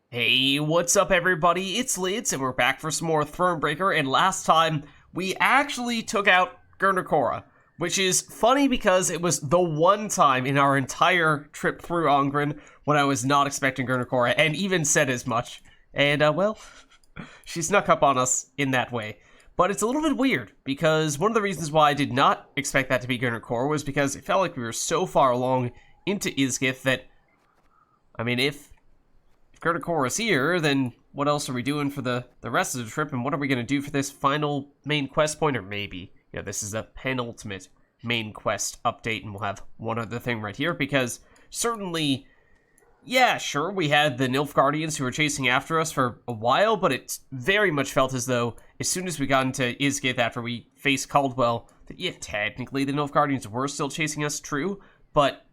Hey, what's up everybody? It's Lyds, and we're back for some more Thronebreaker, and last time we actually took out Gurnakora, which is funny because it was the one time in our entire trip through Ongren when I was not expecting Gurnakora, and even said as much. And, well, she snuck up on us in that way. But it's a little bit weird, because one of the reasons why I did not expect that to be Gurnakora was because it felt like we were so far along into Izgith that, I mean, if Gurnakora is here, then what else are we doing for the rest of the trip, and what are we going to do for this final main quest point? Or maybe, this is a penultimate main quest update, and we'll have one other thing right here, because certainly, yeah, sure, we had the Nilfgaardians who were chasing after us for a while, but it very much felt as though as soon as we got into Izgith after we faced Caldwell, that, yeah, technically the Nilfgaardians were still chasing us, true, but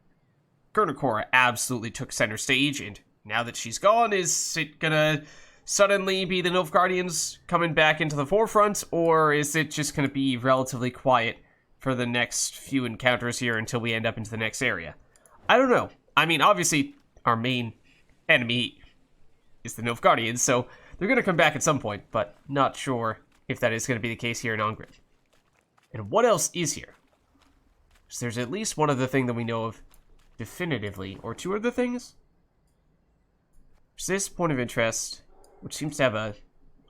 Gurnakora absolutely took center stage, and now that she's gone, is it gonna suddenly be the Nilfgaardians coming back into the forefront, or is it just gonna be relatively quiet for the next few encounters here until we end up into the next area? I don't know. I mean, obviously, our main enemy is the Nilfgaardians, so they're gonna come back at some point, but not sure if that is gonna be the case here in Ongren. And what else is here? So there's at least one other thing that we know of definitively, or two other things? There's this point of interest, which seems to have a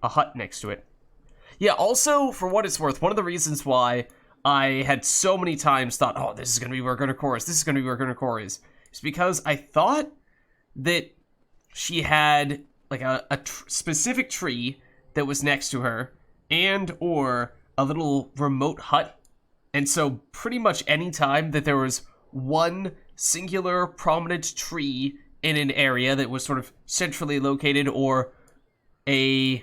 hut next to it. Yeah, also, for what it's worth, one of the reasons why I had so many times thought, oh, this is going to be where Gurnakora is, this is going to be where Gurnakora is because I thought that she had, like, a specific tree that was next to her, and or a little remote hut. And so, pretty much any time that there was one singular prominent tree in an area that was sort of centrally located, or a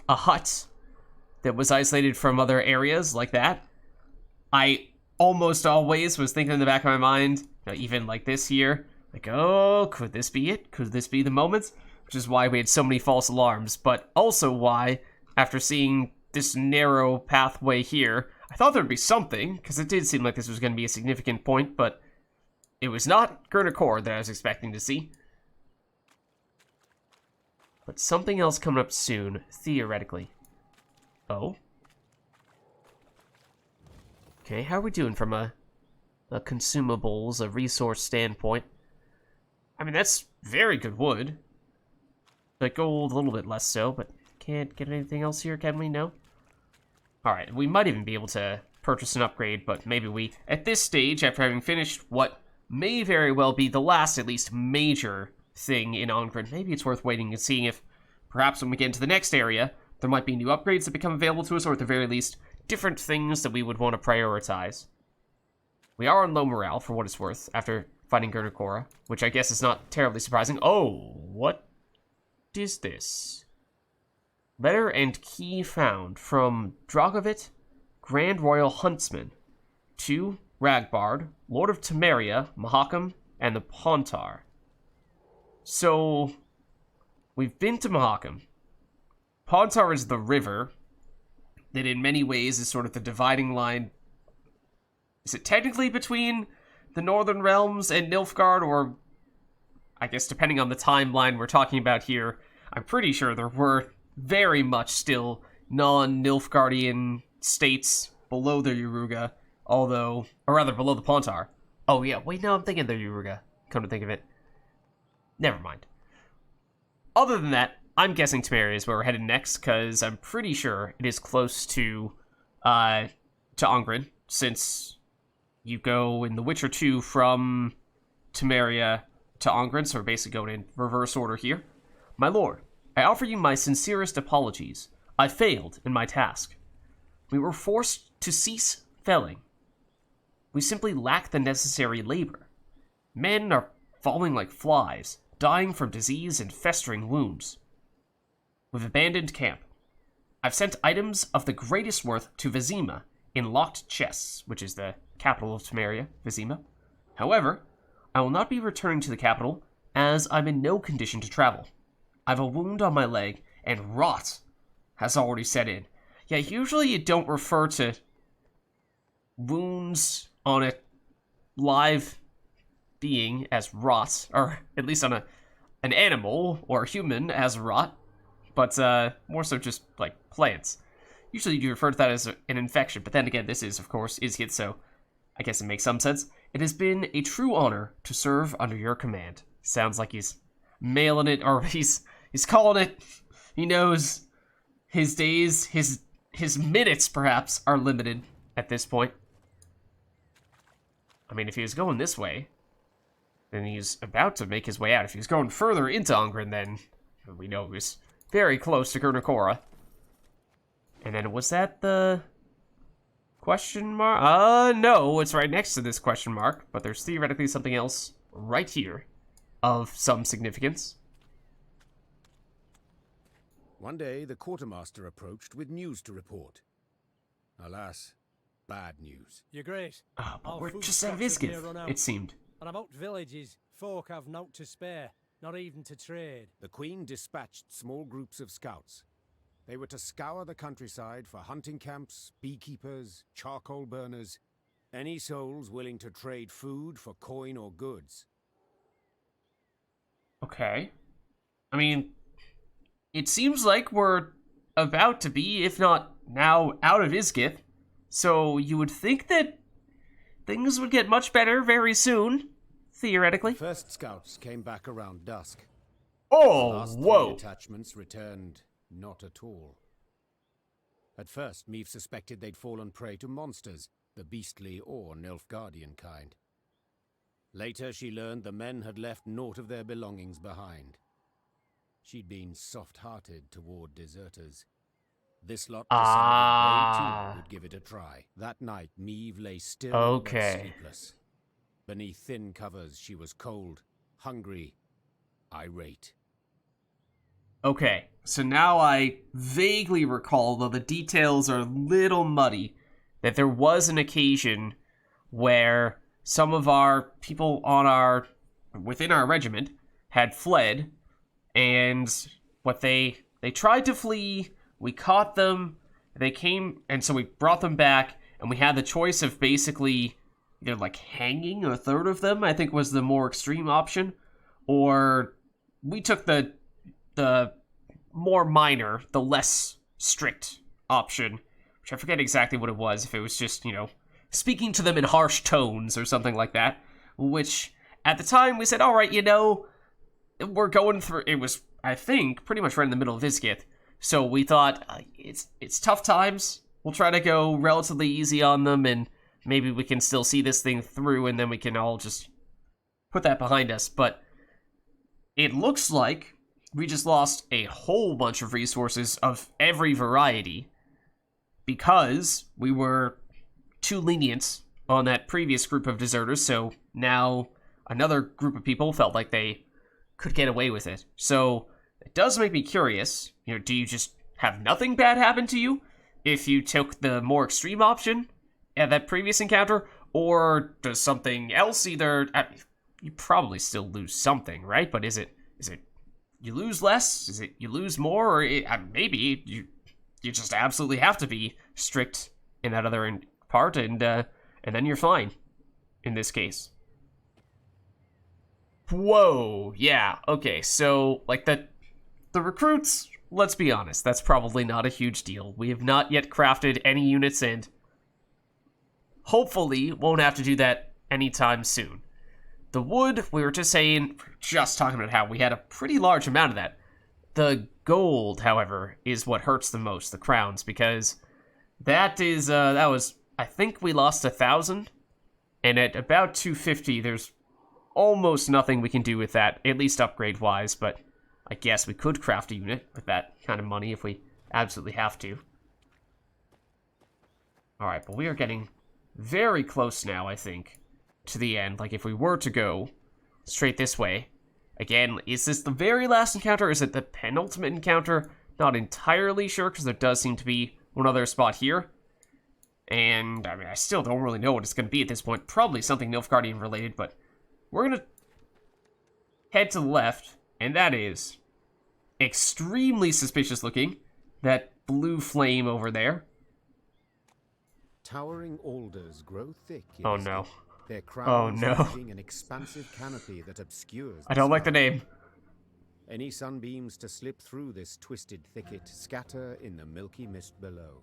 hut that was isolated from other areas like that, I almost always was thinking in the back of my mind, even like this here, like, oh, could this be it? Could this be the moment? Which is why we had so many false alarms, but also why, after seeing this narrow pathway here, I thought there'd be something, because it did seem like this was going to be a significant point, but it was not Gurnakora that I was expecting to see. But something else coming up soon, theoretically. Oh? Okay, how are we doing from a consumables, a resource standpoint? I mean, that's very good wood. But gold, a little bit less so, but can't get anything else here, can we? No? Alright, we might even be able to purchase an upgrade, but maybe we, at this stage, after having finished what may very well be the last, at least, major thing in Ongren, maybe it's worth waiting and seeing if, perhaps when we get into the next area, there might be new upgrades that become available to us, or at the very least, different things that we would want to prioritize. We are on low morale, for what it's worth, after fighting Gurnakora, which I guess is not terribly surprising. Oh, what is this? Letter and key found from Dragovit, Grand Royal Huntsman, to Ragbard, Lord of Temeria, Mahakam, and the Pontar. So, we've been to Mahakam. Pontar is the river that in many ways is sort of the dividing line. Is it technically between the Northern Realms and Nilfgaard, or I guess depending on the timeline we're talking about here, I'm pretty sure there were very much still non-Nilfgaardian states below the Yaruga, although, or rather below the Pontar. Oh yeah, wait, no, I'm thinking the Yaruga, come to think of it. Never mind. Other than that, I'm guessing Temeria is where we're headed next, because I'm pretty sure it is close to Ongren, since you go in The Witcher 2 from Temeria to Ongren, so we're basically going in reverse order here. My lord, I offer you my sincerest apologies. I failed in my task. We were forced to cease felling. We simply lack the necessary labor. Men are falling like flies, dying from disease and festering wounds. We've abandoned camp. I've sent items of the greatest worth to Vizima in locked chests, which is the capital of Temeria, Vizima. However, I will not be returning to the capital, as I'm in no condition to travel. I've a wound on my leg, and rot has already set in. Yeah, usually you don't refer to wounds on a live being as rot, or at least on an animal or a human as a rot, but more so just like plants. Usually you refer to that as an infection, but then again, this is, of course, Izgith, so I guess it makes some sense. It has been a true honor to serve under your command. Sounds like he's mailing it, or he's calling it. He knows his days, his minutes, perhaps, are limited at this point. I mean, if he was going this way, then he's about to make his way out. If he was going further into Ungren, then we know he was very close to Gurnakora. And then was that the question mark? No, it's right next to this question mark, but there's theoretically something else right here of some significance. One day, the quartermaster approached with news to report. Alas, bad news. You're great. Oh, but we're just out of Izgith, it seemed. And about villages, folk have naught to spare, not even to trade. The Queen dispatched small groups of scouts. They were to scour the countryside for hunting camps, beekeepers, charcoal burners, any souls willing to trade food for coin or goods. Okay. I mean, it seems like we're about to be, if not now, out of Izgith. So you would think that things would get much better very soon, theoretically. First scouts came back around dusk. Oh, Last whoa. 3 detachments returned not at all. At first, Meve suspected they'd fallen prey to monsters, the beastly or Nilfgaardian kind. Later, she learned the men had left naught of their belongings behind. She'd been soft-hearted toward deserters. This lot decided they too would give it a try. That night, Meve lay still and sleepless. Beneath thin covers, she was cold, hungry, irate. Okay, so now I vaguely recall, though the details are a little muddy, that there was an occasion where some of our people within our regiment had fled, and they tried to flee, we caught them, they came, and so we brought them back, and we had the choice of basically either like hanging a third of them, I think was the more extreme option, or we took the more minor, the less strict option, which I forget exactly what it was, if it was just, speaking to them in harsh tones or something like that, which at the time we said, all right, we're going through, it was, I think, pretty much right in the middle of Izgith, so we thought, it's tough times, we'll try to go relatively easy on them, and maybe we can still see this thing through, and then we can all just put that behind us, but it looks like we just lost a whole bunch of resources of every variety because we were too lenient on that previous group of deserters, so now another group of people felt like they could get away with it. So it does make me curious, do you just have nothing bad happen to you if you took the more extreme option at that previous encounter, or does something else you probably still lose something, right? But is it you lose less? Is it you lose more? Or maybe you just absolutely have to be strict in that other part, and then you're fine in this case. Whoa, yeah, okay, so, like, the recruits, let's be honest, that's probably not a huge deal. We have not yet crafted any units, and hopefully won't have to do that anytime soon. The wood, we were just talking about how we had a pretty large amount of that. The gold, however, is what hurts the most, the crowns, because that was, I think we lost 1,000, and at about 250, there's almost nothing we can do with that, at least upgrade-wise, but I guess we could craft a unit with that kind of money if we absolutely have to. Alright, but we are getting very close now, I think, to the end. Like, if we were to go straight this way, again, is this the very last encounter? Is it the penultimate encounter? Not entirely sure, because there does seem to be one other spot here. And, I mean, I still don't really know what it's going to be at this point. Probably something Nilfgaardian related, but we're going to head to the left, and that is extremely suspicious looking. That blue flame over there. Towering alders grow thick. Oh no. Their crowns no. an expansive canopy that obscures I don't like the name. Any sunbeams to slip through this twisted thicket scatter in the milky mist below.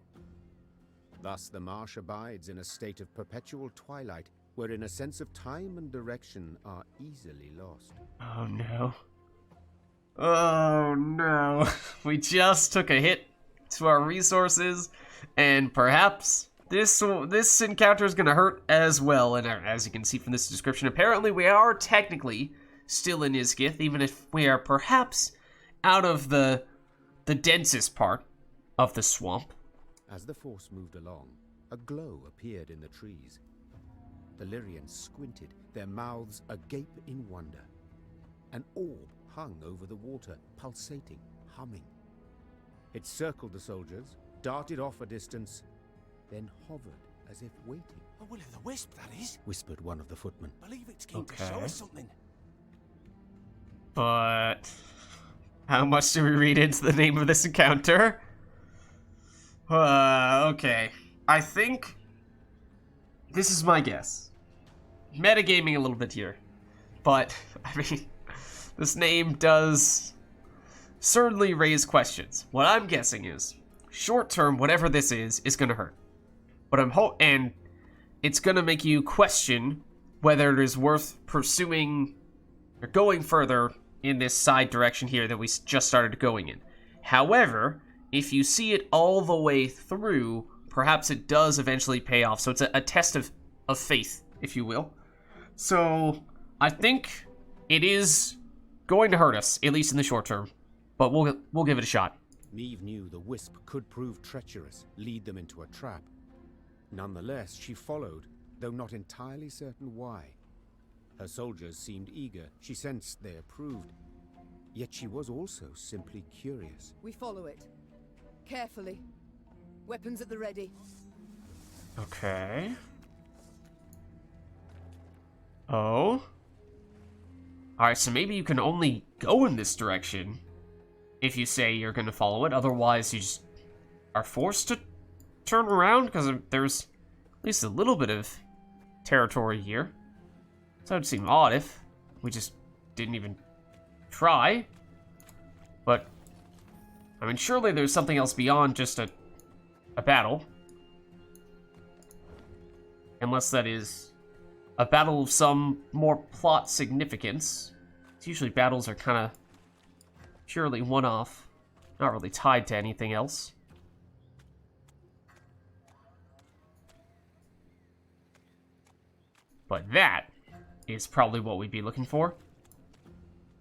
Thus the marsh abides in a state of perpetual twilight, wherein a sense of time and direction are easily lost. Oh no. Oh no. We just took a hit to our resources, and perhaps this encounter is going to hurt as well. And as you can see from this description, apparently we are technically still in Isgith, even if we are perhaps out of the densest part of the swamp. As the force moved along, a glow appeared in the trees. The Lyrians squinted, their mouths agape in wonder. An orb hung over the water, pulsating, humming. It circled the soldiers, darted off a distance, then hovered as if waiting. A will-o'-the-wisp, that is. Whispered one of the footmen. Believe it's keen to show us something. But how much do we read into the name of this encounter? Okay. I think this is my guess. Metagaming a little bit here. But, I mean, this name does certainly raise questions. What I'm guessing is, short term, whatever this is going to hurt. But and it's going to make you question whether it is worth pursuing or going further in this side direction here that we just started going in. However, if you see it all the way through, perhaps it does eventually pay off. So it's a test of faith, if you will. So I think it is going to hurt us, at least in the short term. But we'll give it a shot. Meve knew the wisp could prove treacherous, lead them into a trap. Nonetheless, she followed, though not entirely certain why. Her soldiers seemed eager. She sensed they approved. Yet she was also simply curious. We follow it. Carefully. Weapons at the ready. Okay. Oh. Alright, so maybe you can only go in this direction if you say you're going to follow it. Otherwise, you just are forced to turn around because there's at least a little bit of territory here. So it would seem odd if we just didn't even try. But, I mean, surely there's something else beyond just a battle. Unless that is a battle of some more plot significance. It's usually battles are kind of purely one-off, not really tied to anything else. But that is probably what we'd be looking for.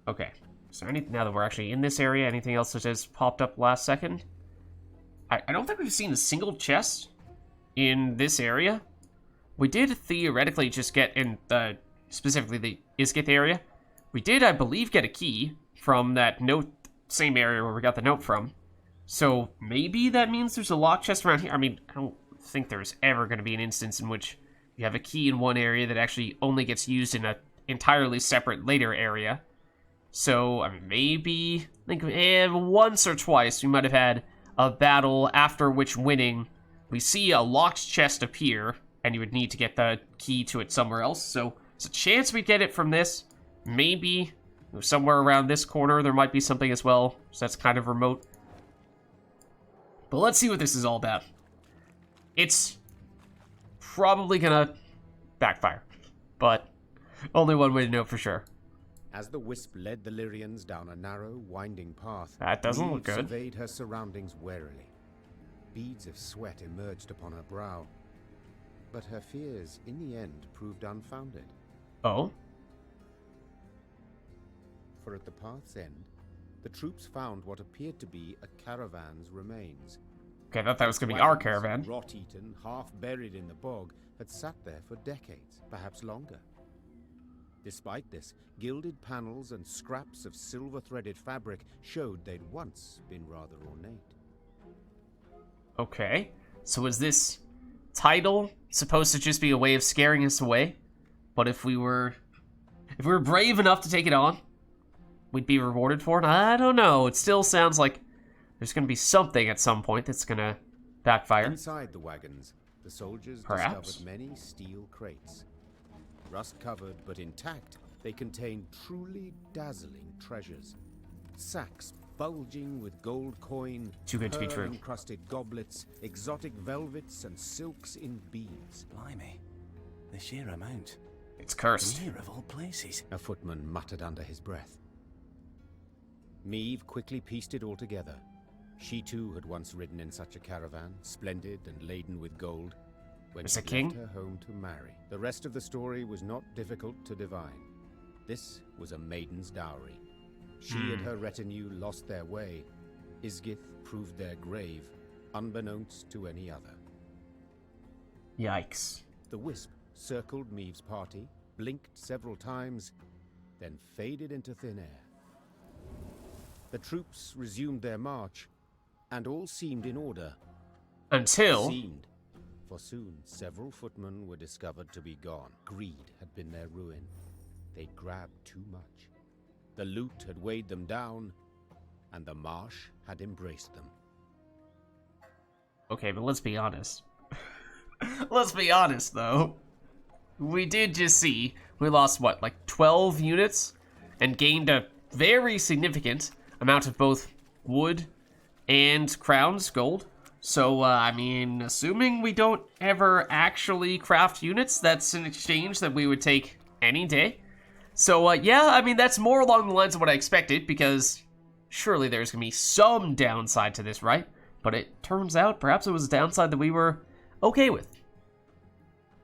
Okay, so now that we're actually in this area, anything else that has popped up last second? I don't think we've seen a single chest in this area. We did theoretically just get in specifically the Isgith area. We did, I believe, get a key from that note, same area where we got the note from. So maybe that means there's a lock chest around here. I mean, I don't think there's ever going to be an instance in which you have a key in one area that actually only gets used in an entirely separate later area. So, I mean, maybe, I think once or twice we might have had a battle after which winning, we see a locked chest appear, and you would need to get the key to it somewhere else. So, there's a chance we get it from this. Maybe somewhere around this corner there might be something as well, so that's kind of remote. But let's see what this is all about. It's probably gonna backfire, but only one way to know for sure. As the wisp led the Lyrians down a narrow, winding path, That doesn't Meve look good. surveyed her surroundings warily. Beads of sweat emerged upon her brow, but her fears, in the end, proved unfounded. Oh? For at the path's end, the troops found what appeared to be a caravan's remains. Okay, I thought that was gonna be our Wagons, caravan. rot-eaten, half buried in the bog, had sat there for decades, perhaps longer. Despite this, gilded panels and scraps of silver-threaded fabric showed they'd once been rather ornate. Okay, so is this title supposed to just be a way of scaring us away? But if we were brave enough to take it on, we'd be rewarded for it? I don't know. It still sounds like there's going to be something at some point that's going to backfire. Inside the wagons, the soldiers Perhaps. discovered many steel crates. Rust-covered but intact, they contained truly dazzling treasures. sacks bulging with gold coin, Too good to be true. encrusted goblets, exotic velvets, and silks in beads. Blimey, the sheer amount. It's cursed. Here of all places. A footman muttered under his breath. Meve quickly pieced it all together. She too had once ridden in such a caravan, splendid and laden with gold, when As she a king? left her home to marry. The rest of the story was not difficult to divine. This was a maiden's dowry. She and her retinue lost their way. Isgith proved their grave, unbeknownst to any other. Yikes. The wisp circled Meve's party, blinked several times, then faded into thin air. The troops resumed their march, and all seemed in order. Until... Seemed, for soon several footmen were discovered to be gone. Greed had been their ruin. They'd grabbed too much. The loot had weighed them down, and the marsh had embraced them. Okay, but let's be honest. Let's be honest, though. We did just see we lost, what, like 12 units? And gained a very significant amount of both wood and crowns, gold. So, I mean, assuming we don't ever actually craft units, that's an exchange that we would take any day. So, yeah, I mean, that's more along the lines of what I expected, because surely there's going to be some downside to this, right? But it turns out perhaps it was a downside that we were okay with.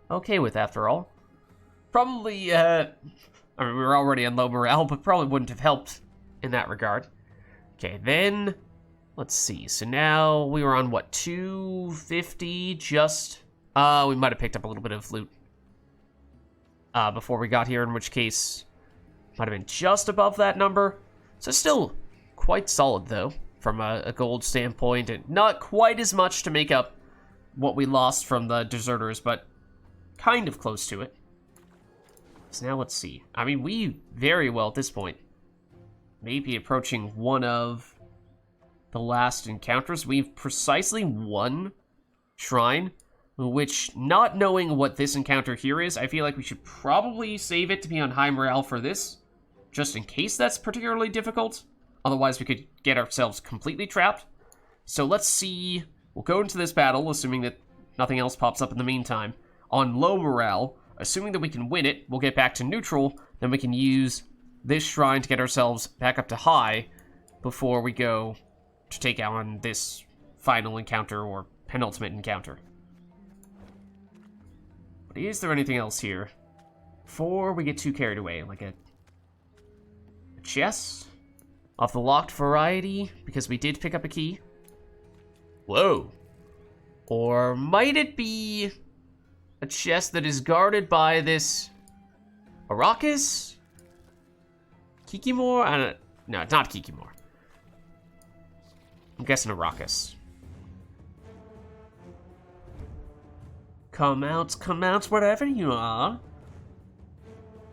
Okay with, after all. Probably, I mean, we were already on low morale, but probably wouldn't have helped in that regard. Okay, then, let's see. So now we were on, what, 250 just? We might have picked up a little bit of loot before we got here, in which case might have been just above that number. So still quite solid, though, from a gold standpoint, and not quite as much to make up what we lost from the deserters, but kind of close to it. So now let's see. I mean, we very well at this point may be approaching one of the last encounters. We've precisely one shrine, which, not knowing what this encounter here is, I feel like we should probably save it to be on high morale for this, just in case that's particularly difficult. Otherwise, we could get ourselves completely trapped. So let's see. We'll go into this battle, assuming that nothing else pops up in the meantime, on low morale. Assuming that we can win it, we'll get back to neutral, then we can use this shrine to get ourselves back up to high before we go to take on this final encounter or penultimate encounter. But is there anything else here before we get too carried away? Like a chest of the locked variety, because we did pick up a key. Whoa. Or might it be a chest that is guarded by this Arrakis? Kikimor? No, it's not Kikimor. I'm guessing Arrakis. Come out, wherever you are.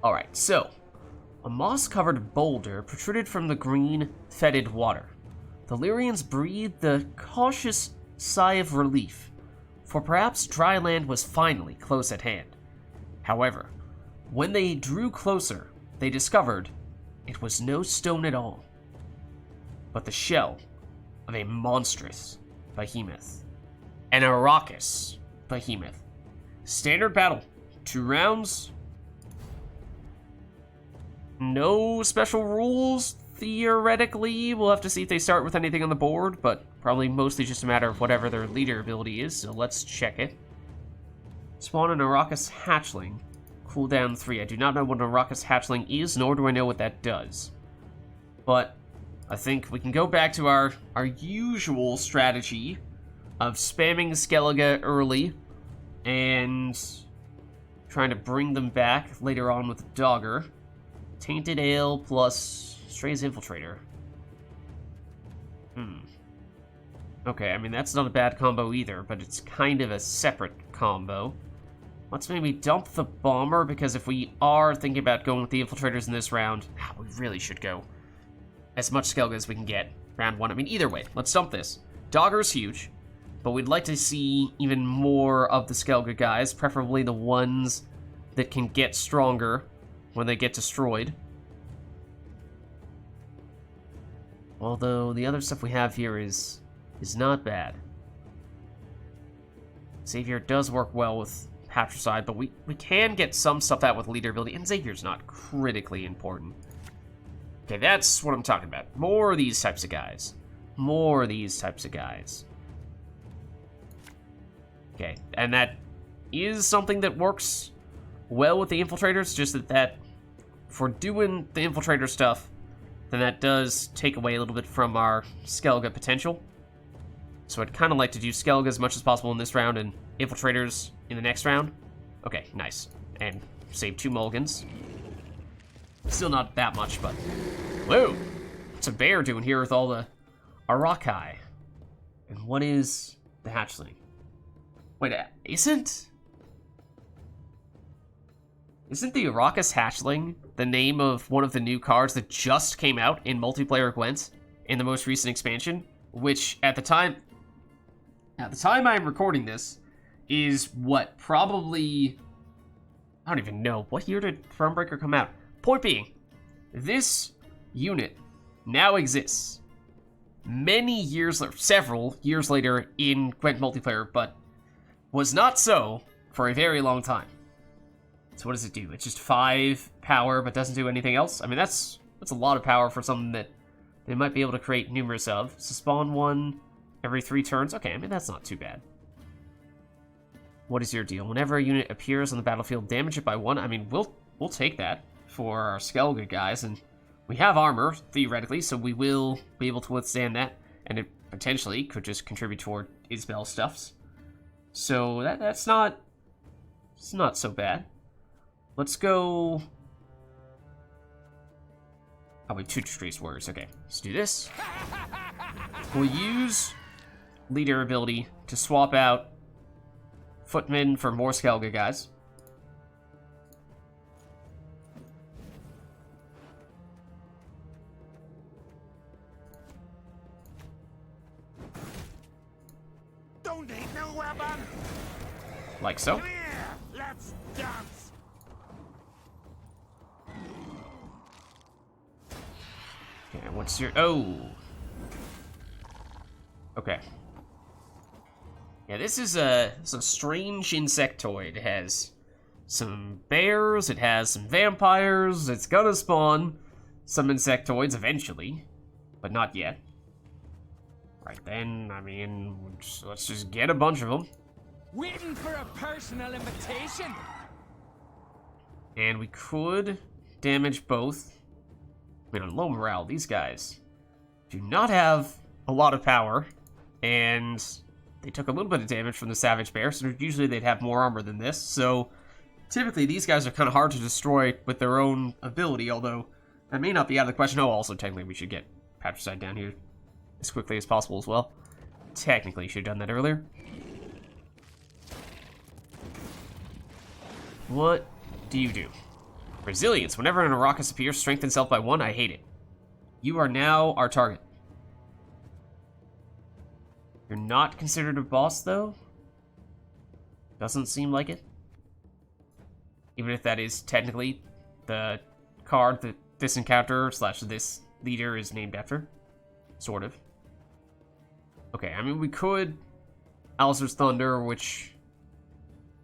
Alright, so, a moss-covered boulder protruded from the green, fetid water. The Lyrians breathed a cautious sigh of relief, for perhaps dry land was finally close at hand. However, when they drew closer, they discovered it was no stone at all, but the shell of a monstrous behemoth. An Arrakis behemoth. Standard battle. 2 rounds. No special rules, theoretically. We'll have to see if they start with anything on the board, but probably mostly just a matter of whatever their leader ability is, so let's check it. Spawn an Arrakis hatchling. Cooldown 3. I do not know what an Arrakis hatchling is, nor do I know what that does. But I think we can go back to our usual strategy of spamming Skellige early and trying to bring them back later on with Dogger. Tainted Ale plus Stray's Infiltrator. Okay, I mean, that's not a bad combo either, but it's kind of a separate combo. Let's maybe dump the Bomber, because if we are thinking about going with the Infiltrators in this round, we really should go as much Skellige as we can get. Round 1. I mean, either way, let's dump this. Dogger's huge, but we'd like to see even more of the Skellige guys, preferably the ones that can get stronger when they get destroyed. Although the other stuff we have here is not bad. Xavier does work well with Patricide, but we can get some stuff out with leader ability, and Xavier's not critically important. Okay, that's what I'm talking about. More of these types of guys. More of these types of guys. Okay, and that is something that works well with the infiltrators, just that for doing the infiltrator stuff, then that does take away a little bit from our Skellige potential. So I'd kind of like to do Skellige as much as possible in this round and infiltrators in the next round. Okay, nice. And save 2 mulligans. Still not that much, but... Whoa! What's a bear doing here with all the Arakai? And what is the hatchling? Wait, isn't the Arrakis hatchling the name of one of the new cards that just came out in multiplayer Gwent in the most recent expansion? Which, at the time I'm recording this, is what, probably... I don't even know. What year did Thronebreaker come out? Point being, this unit now exists many years, several years later in Gwent multiplayer, but was not so for a very long time. So what does it do? It's just 5 power, but doesn't do anything else? I mean, that's a lot of power for something that they might be able to create numerous of. So spawn 1 every 3 turns. Okay, I mean, that's not too bad. What is your deal? Whenever a unit appears on the battlefield, damage it by 1. I mean, we'll take that for our Skellige guys, and we have armor, theoretically, so we will be able to withstand that, and it potentially could just contribute toward Isbel stuffs. So it's not so bad. Let's go... Oh, wait, 2 Trace Warriors. Okay, let's do this. We'll use leader ability to swap out Footmen for more Skellige guys. Don't need no weapon. Like so. Come here, let's dance. Okay, what's your... Oh! Okay. Yeah, this is a strange insectoid. It has some bears, it has some vampires, it's gonna spawn some insectoids eventually, but not yet. Right then, I mean, let's just get a bunch of them. Waiting for a personal invitation. And we could damage both. I mean, on low morale, these guys do not have a lot of power, and they took a little bit of damage from the Savage Bear, so usually they'd have more armor than this, so typically these guys are kind of hard to destroy with their own ability, although that may not be out of the question. Oh, also, technically, we should get Patricide down here as quickly as possible as well. Technically, should have done that earlier. What do you do? Resilience. Whenever an Arrakis appears, strengthens self by 1. I hate it. You are now our target. You're not considered a boss, though? Doesn't seem like it. Even if that is technically the card that this encounter / this leader is named after. Sort of. Okay, I mean, we could Alistair's Thunder, which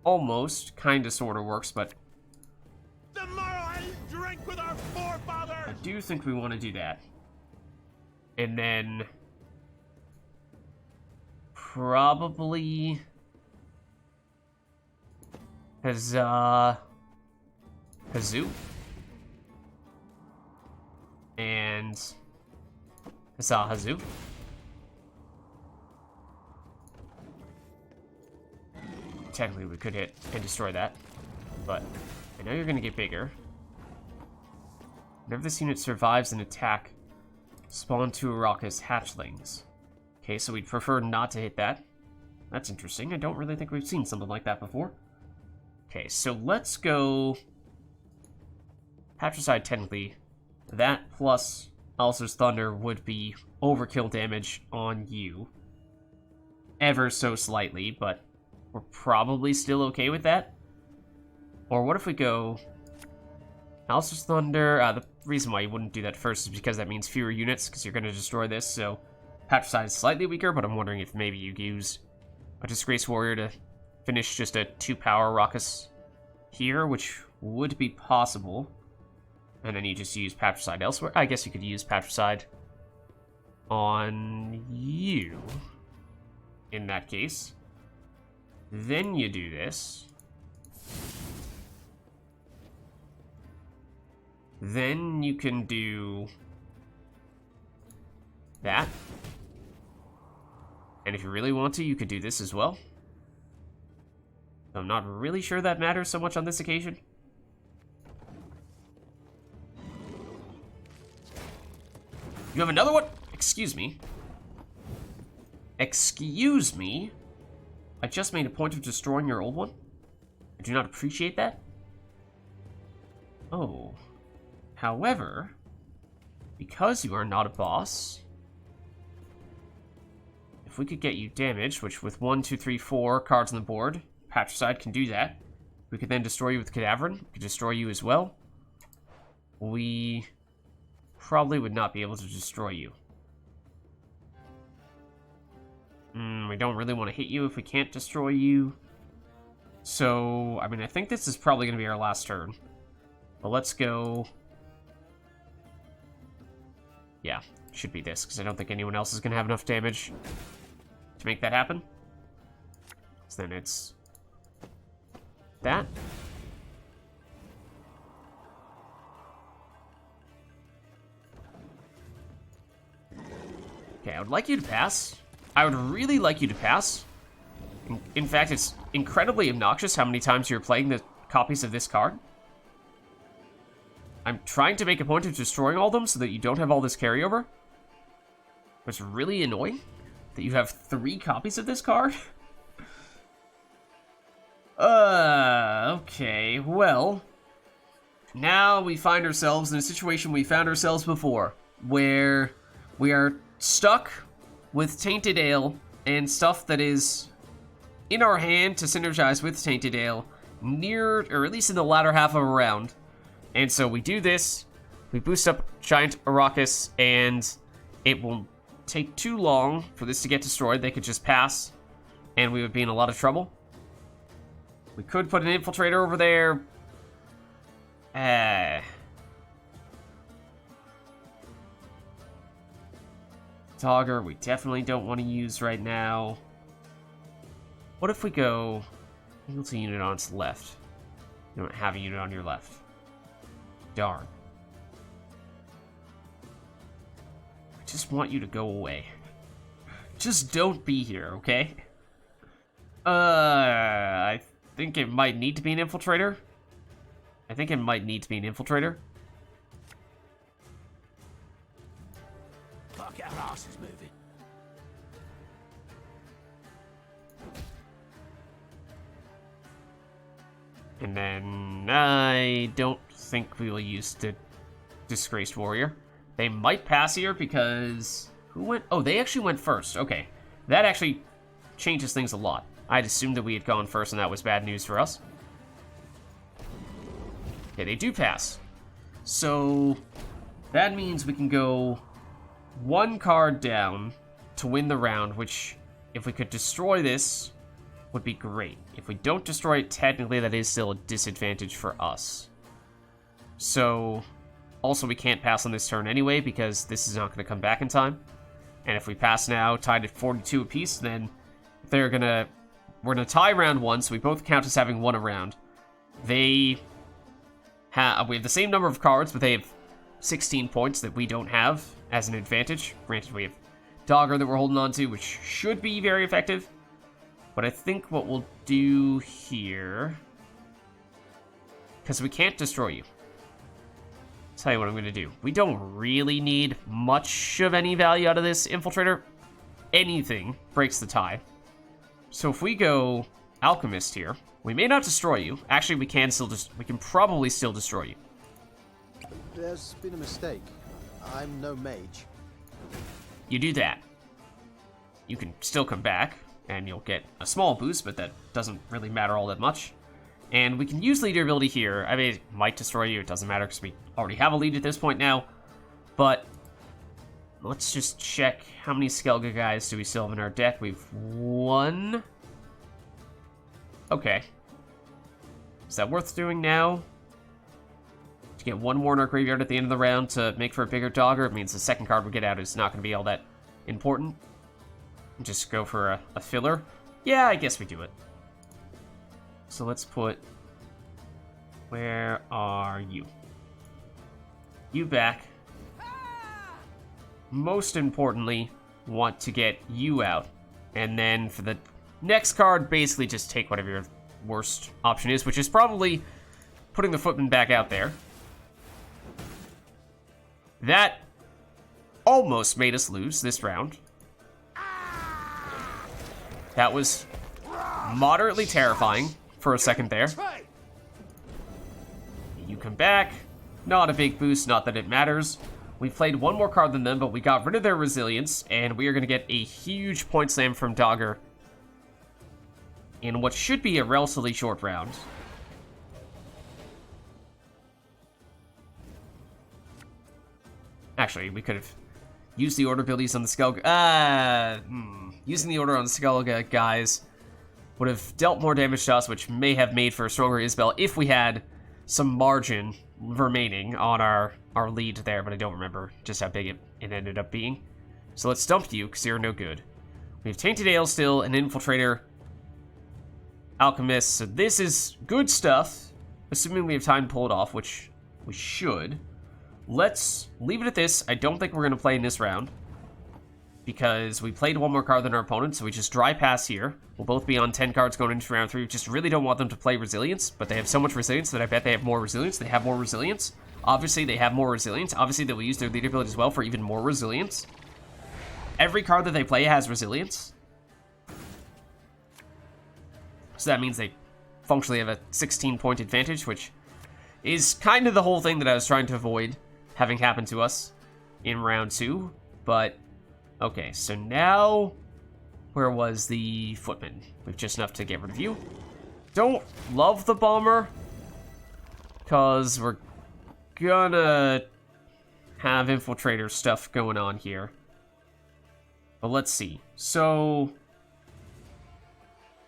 almost kind of sort of works, but Tomorrow I'll drink with our forefathers. I do think we want to do that. And then probably Kazoo and Hazoo. Technically, we could hit and destroy that, but I know you're going to get bigger. Whenever this unit survives an attack, spawn 2 Arrakis hatchlings. Okay, so we'd prefer not to hit that. That's interesting. I don't really think we've seen something like that before. Okay, so let's go Patricide. Technically, that plus Alistair's Thunder would be overkill damage on you. Ever so slightly, but we're probably still okay with that. Or what if we go Alistair's Thunder, the reason why you wouldn't do that first is because that means fewer units, because you're going to destroy this, so Patricide is slightly weaker, but I'm wondering if maybe you use a Disgrace Warrior to finish just a 2-power Raucous here, which would be possible. And then you just use Patricide elsewhere. I guess you could use Patricide on you, in that case. Then you do this. Then you can do that. And if you really want to, you could do this as well. I'm not really sure that matters so much on this occasion. You have another one? Excuse me. Excuse me? I just made a point of destroying your old one? I do not appreciate that. Oh. However, because you are not a boss, if we could get you damaged, which with 1, 2, 3, 4 cards on the board, Patricide can do that. We could then destroy you with Cadaverin. We could destroy you as well. We probably would not be able to destroy you. We don't really want to hit you if we can't destroy you. So, I mean, I think this is probably going to be our last turn. But let's go... Yeah, should be this, because I don't think anyone else is going to have enough damage to make that happen. So then it's that. Okay, I would like you to pass. I would really like you to pass. In fact, it's incredibly obnoxious how many times you're playing the copies of this card. I'm trying to make a point of destroying all of them so that you don't have all this carryover. It's really annoying that you have 3 copies of this card. Okay, well. Now we find ourselves in a situation we found ourselves before, where we are stuck with Tainted Ale and stuff that is in our hand to synergize with Tainted Ale near, or at least in the latter half of a round. And so we do this, we boost up Giant Arrakis, and it will take too long for this to get destroyed. They could just pass, and we would be in a lot of trouble. We could put an Infiltrator over there. Dogger, we definitely don't want to use right now. What if we go Eagleton unit on its left? You don't have a unit on your left. Darn. I just want you to go away. Just don't be here, okay? I think it might need to be an Infiltrator. Fuck, our ass is moving. And then I don't think we will use the Disgraced Warrior. They might pass here because... Who went? Oh, they actually went first. Okay. That actually changes things a lot. I'd assumed that we had gone first and that was bad news for us. Okay, they do pass. So that means we can go 1 card down to win the round, which if we could destroy this would be great. If we don't destroy it, technically that is still a disadvantage for us. So also we can't pass on this turn anyway because this is not going to come back in time. And if we pass now, tied at 42 apiece, then we're gonna tie round 1, so we both count as having won a round. We have the same number of cards, but they have 16 points that we don't have as an advantage. Granted, we have Dogger that we're holding on to, which should be very effective. But I think what we'll do here, because we can't destroy you. I'll tell you what I'm going to do. We don't really need much of any value out of this Infiltrator. Anything breaks the tie. So if we go Alchemist here, we may not destroy you. Actually, we can probably still destroy you. There's been a mistake. I'm no mage. You do that. You can still come back, and you'll get a small boost, but that doesn't really matter all that much. And we can use leader ability here. I mean, it might destroy you. It doesn't matter because we already have a lead at this point now. But let's just check how many Skellige guys do we still have in our deck. We've 1. Okay. Is that worth doing now? To get 1 more in our graveyard at the end of the round to make for a bigger dogger, it means the second card we get out is not going to be all that important. Just go for a filler. Yeah, I guess we do it. So let's put... Where are you? You back. Most importantly, want to get you out. And then for the next card, basically just take whatever your worst option is, which is probably putting the footman back out there. That almost made us lose this round. That was moderately terrifying for a second there. You come back. Not a big boost, not that it matters. We played 1 more card than them, but we got rid of their resilience, and we are going to get a huge point slam from Dogger in what should be a relatively short round. Actually, we could have used the order abilities on the Skellige. Using the order on the Skellige guys would have dealt more damage to us, which may have made for a stronger Isabel if we had some margin remaining on our lead there, but I don't remember just how big it ended up being. So let's dump you, because you're no good. We have Tainted Ale still, an Infiltrator, Alchemist, so this is good stuff, assuming we have time to pull it off, which we should. Let's leave it at this. I don't think we're going to play in this round, because we played 1 more card than our opponent, so we just dry pass here. We'll both be on 10 cards going into round 3. We just really don't want them to play Resilience, but they have so much Resilience that I bet they have more Resilience. They have more Resilience. Obviously, they have more Resilience. Obviously, they will use their leader ability as well for even more Resilience. Every card that they play has Resilience. So that means they functionally have a 16-point advantage, which is kind of the whole thing that I was trying to avoid having happen to us in round 2. But, okay, so now... Where was the footman? We've just enough to get rid of you. Don't love the bomber, because we're gonna have infiltrator stuff going on here. But let's see. So,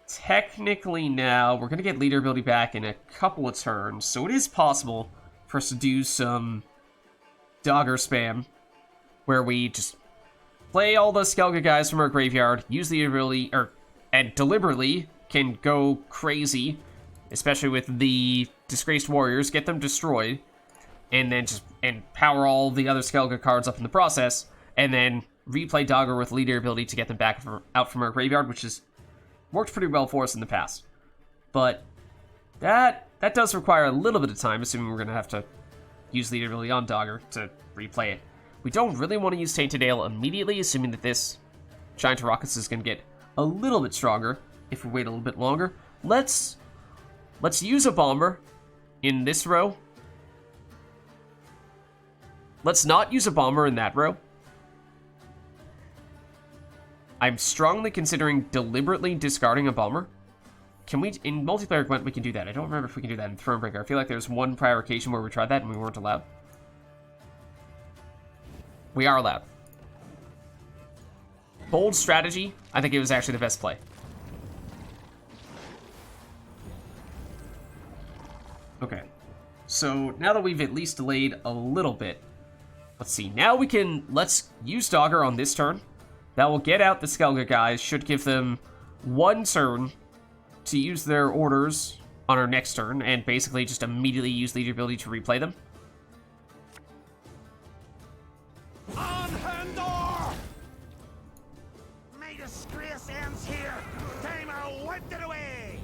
technically now, we're gonna get leader ability back in a couple of turns, so it is possible for us to do some dogger spam, where we just play all the Skellige guys from our graveyard, use the ability, and deliberately can go crazy, especially with the Disgraced Warriors, get them destroyed, and then just power all the other Skellige cards up in the process, and then replay Dogger with leader ability to get them back out from our graveyard, which has worked pretty well for us in the past. But that does require a little bit of time, assuming we're going to have to use leader ability on Dogger to replay it. We don't really want to use Tainted Ale immediately, assuming that this Giant Rockets is going to get a little bit stronger if we wait a little bit longer. Let's use a Bomber in this row. Let's not use a Bomber in that row. I'm strongly considering deliberately discarding a Bomber. Can we, in multiplayer Gwent, we can do that. I don't remember if we can do that in Thronebreaker. I feel like there's one prior occasion where we tried that and we weren't allowed. We are allowed. Bold strategy. I think it was actually the best play. Okay. So now that we've at least delayed a little bit, let's see. Now let's use Dogger on this turn. That will get out the Skellige guys. Should give them 1 turn to use their orders on our next turn, and basically just immediately use leader ability to replay them.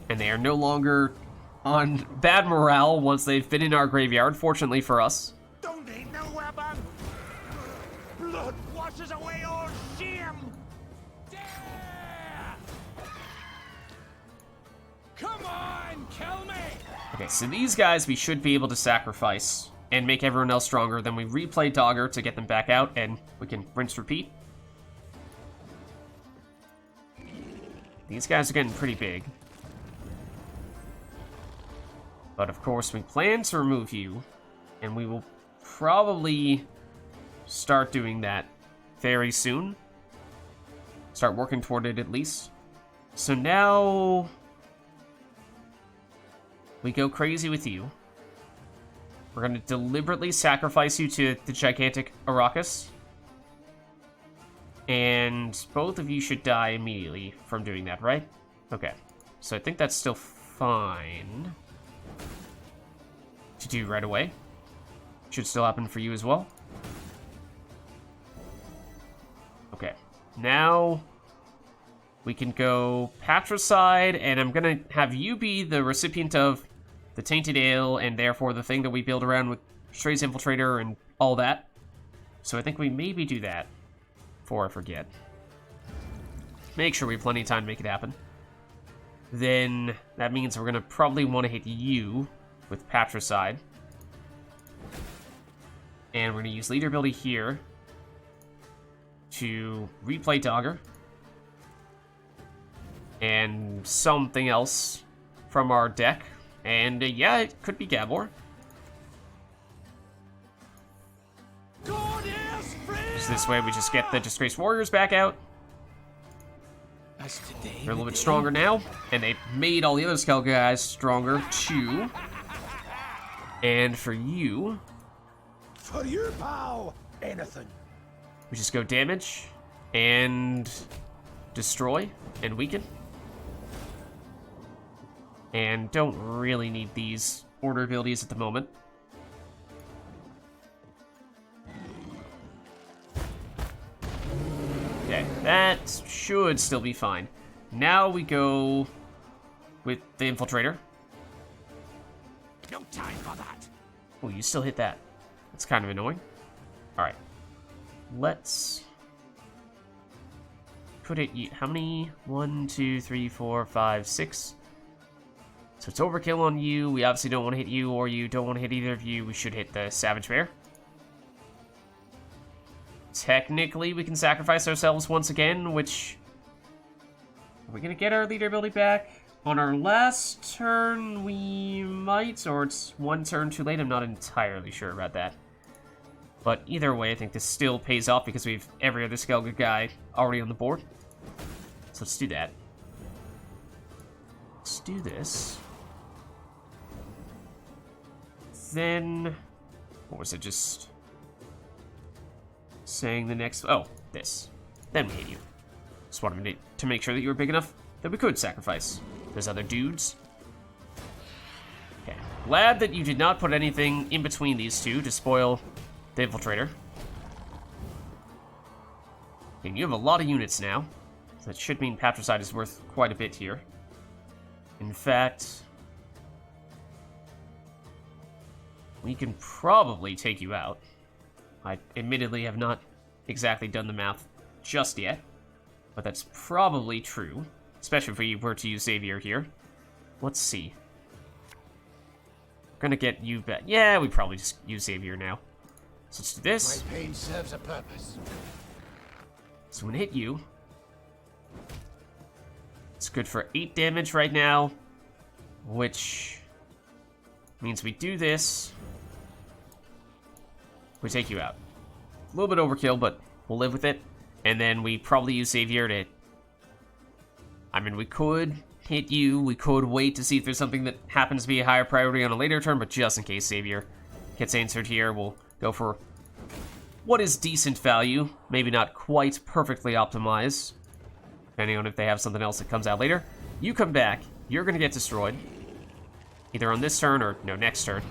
And they are no longer on bad morale once they've been in our graveyard, fortunately for us. Don't need no weapon. Blood washes away all shame. Yeah! Come on, kill me. Okay, so these guys we should be able to sacrifice and make everyone else stronger. Then we replay Dogger to get them back out, and we can rinse repeat. These guys are getting pretty big. But of course, we plan to remove you, and we will probably start doing that very soon. Start working toward it, at least. So now we go crazy with you. We're going to deliberately sacrifice you to the gigantic Arrakis. And both of you should die immediately from doing that, right? Okay. So I think that's still fine to do right away. Should still happen for you as well. Okay. Now we can go Patricide, and I'm gonna have you be the recipient of the Tainted Ale, and therefore the thing that we build around with Stray's Infiltrator and all that. So I think we maybe do that before I forget. Make sure we have plenty of time to make it happen. Then that means we're gonna probably want to hit you with Patricide. And we're gonna use Leader Ability here to replay Dogger. And something else from our deck. And yeah, it could be Gabor. Just this way we just get the Disgraced Warriors back out. They're a little bit stronger now. And they made all the other Skull guys stronger too. And for you, For your pal, anything. we just go damage and destroy and weaken. And don't really need these order abilities at the moment. Okay, that should still be fine. Now we go with the Infiltrator. No time for that. Oh, you still hit that. That's kind of annoying. Alright. Let's put it... How many? 1, 2, 3, 4, 5, 6. So it's overkill on you. We obviously don't want to hit you, or you don't want to hit either of you. We should hit the Savage Bear. Technically, we can sacrifice ourselves once again, which... Are we going to get our leader ability back? On our last turn, we might, or it's one turn too late. I'm not entirely sure about that. But either way, I think this still pays off because we have every other Skellige guy already on the board. So let's do that. Let's do this. Then... What was it? Just... saying the next... Oh, this. Then we hit you. Just wanted to make sure that you were big enough that we could sacrifice. There's other dudes. Okay. Glad that you did not put anything in between these two to spoil the Infiltrator. And you have a lot of units now. So that should mean Patricide is worth quite a bit here. In fact... we can probably take you out. I admittedly have not exactly done the math just yet, but that's probably true, especially if we were to use Xavier here. Let's see. We're gonna get you back. Yeah, we probably just use Xavier now. So let's do this. My pain serves a purpose. So I'm gonna hit you. It's good for 8 damage right now, which means we do this. We take you out. A little bit overkill, but we'll live with it. And then we probably use Xavier to... I mean, we could hit you. We could wait to see if there's something that happens to be a higher priority on a later turn, but just in case Xavier gets answered here, we'll go for what is decent value. Maybe not quite perfectly optimized, depending on if they have something else that comes out later. You come back. You're going to get destroyed. Either on this turn or, no, next turn.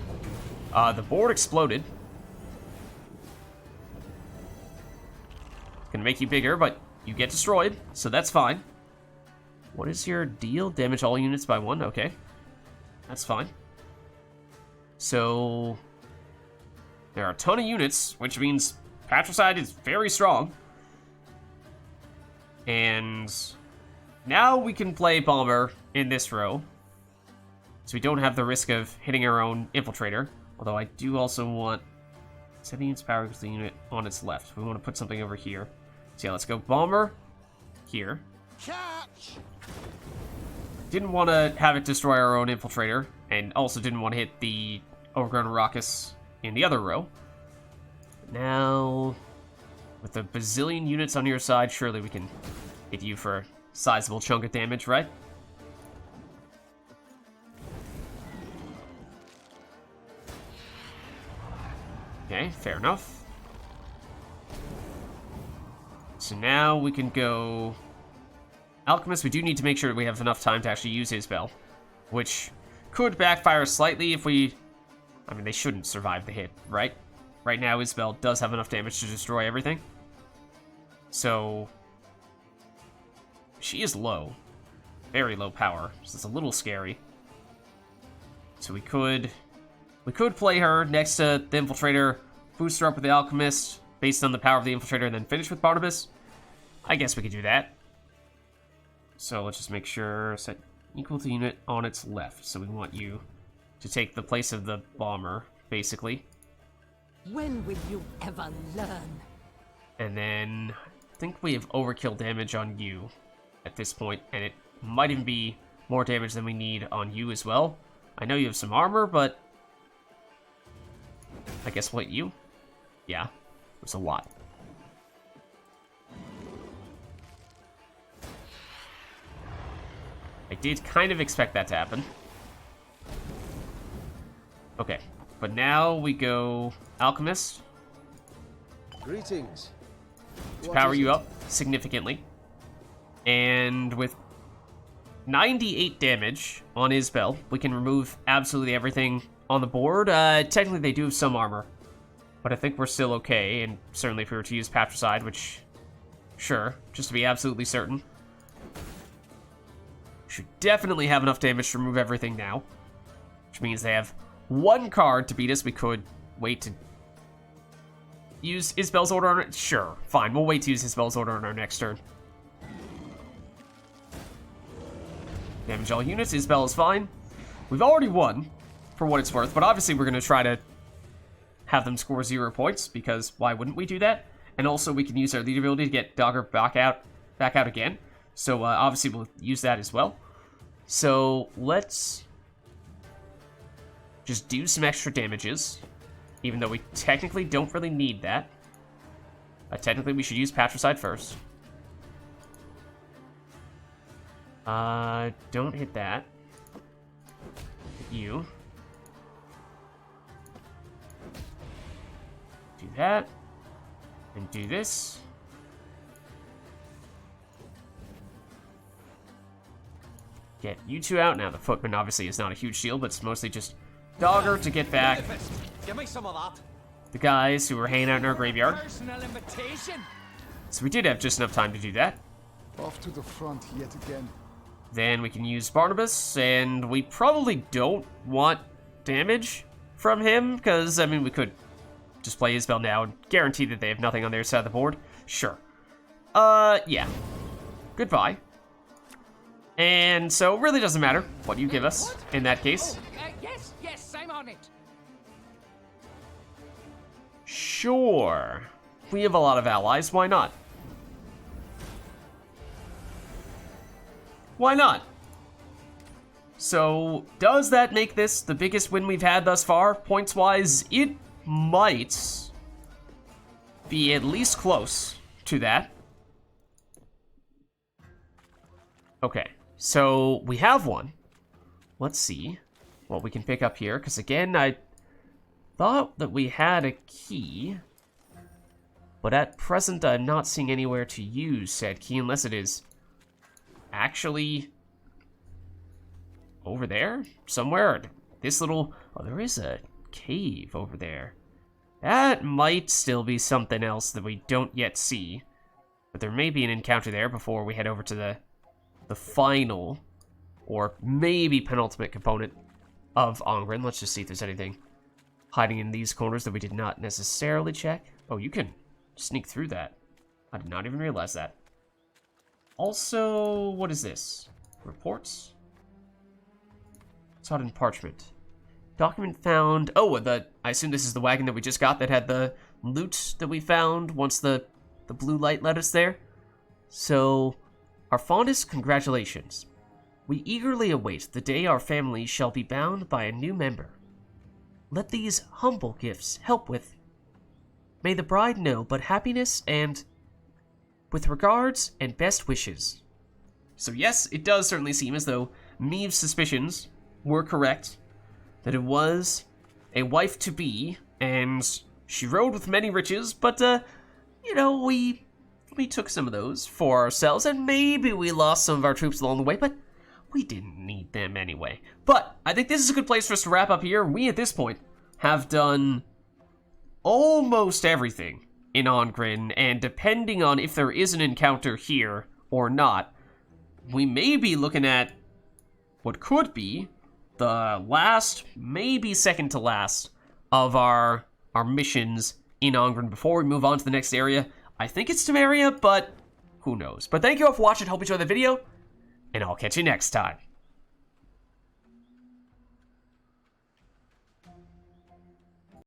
The board exploded. Gonna make you bigger, but you get destroyed, so that's fine. What is your deal? Damage all units by 1? Okay. That's fine. So... there are a ton of units, which means Patricide is very strong. And... now we can play Bomber in this row. So we don't have the risk of hitting our own Infiltrator. Although I do also want... 7 units power equals the unit on its left. We want to put something over here. So yeah, let's go Bomber here. Catch! Didn't want to have it destroy our own Infiltrator, And also didn't want to hit the Overgrown Raucous in the other row. Now, with a bazillion units on your side, surely we can hit you for a sizable chunk of damage, right? Okay, fair enough. So now we can go... Alchemist, we do need to make sure we have enough time to actually use his spell, which could backfire slightly if we... I mean, they shouldn't survive the hit, right? Right now, his spell does have enough damage to destroy everything. So... she is low. Very low power, so it's a little scary. So we could play her next to the Infiltrator, boost her up with the Alchemist, based on the power of the Infiltrator, and then finish with Barnabas. I guess we could do that. So let's just make sure, set equal to unit on its left. So we want you to take the place of the Bomber, basically. When will you ever learn? And then I think we have overkill damage on you at this point, and it might even be more damage than we need on you as well. I know you have some armor, but I guess what, you? Yeah, it's a lot. I did kind of expect that to happen. Okay, but now we go Alchemist Greetings. to What power is you it? up significantly. And with 98 damage on his spell, we can remove absolutely everything on the board. Technically, they do have some armor, but I think we're still okay. And certainly if we were to use Patricide, which, sure, just to be absolutely certain. Should definitely have enough damage to remove everything now, which means they have one card to beat us. We could wait to use Isabel's Order on it. Sure, fine. We'll wait to use Isabel's Order on our next turn. Damage all units. Isabel is fine. We've already won, for what it's worth, but obviously we're going to try to have them score 0 points, because why wouldn't we do that? And also we can use our lead ability to get Dogger back out again. So obviously we'll use that as well. So let's just do some extra damages, even though we technically don't really need that. Technically we should use Patricide first. Don't hit that. Hit you. Do that. And do this. Get you two out. Now, the Footman obviously is not a huge shield, but it's mostly just Dogger to get back Give me some of that. the guys who were hanging out in our graveyard. Personal invitation. So we did have just enough time to do that. Off to the front yet again. Then we can use Barnabas, and we probably don't want damage from him, because, I mean, we could just play Isabel now and guarantee that they have nothing on their side of the board. Sure. Yeah. Goodbye. And so, it really doesn't matter what you give us in that case. Yes, I'm on it. Sure. We have a lot of allies, why not? Why not? So, does that make this the biggest win we've had thus far? Points-wise, it might be at least close to that. Okay, so we have one. Let's see what we can pick up here, because again, I thought that we had a key, but at present I'm not seeing anywhere to use said key unless it is actually over there somewhere. This little, oh, there is a cave over there. That might still be something else that we don't yet see, but there may be an encounter there before we head over to the final or maybe penultimate component of Ongren. Let's just see if there's anything hiding in these corners that we did not necessarily check. Oh, you can sneak through that. I did not even realize that. Also, what is this? Reports? Sought in parchment. Document found. Oh, I assume this is the wagon that we just got that had the loot that we found once the blue light led us there. So, our fondest congratulations. We eagerly await the day our family shall be bound by a new member. Let these humble gifts help with. May the bride know but happiness and with regards and best wishes. So yes, it does certainly seem as though Meve's suspicions were correct, that it was a wife-to-be, and she rode with many riches, but, you know, we took some of those for ourselves, and maybe we lost some of our troops along the way, but we didn't need them anyway. But I think this is a good place for us to wrap up here. We, at this point, have done almost everything in Ongrin, and depending on if there is an encounter here or not, we may be looking at what could be the last, maybe second to last, of our missions in Ongrin before we move on to the next area. I think it's Temeria, but who knows. But thank you all for watching. Hope you enjoyed the video, and I'll catch you next time.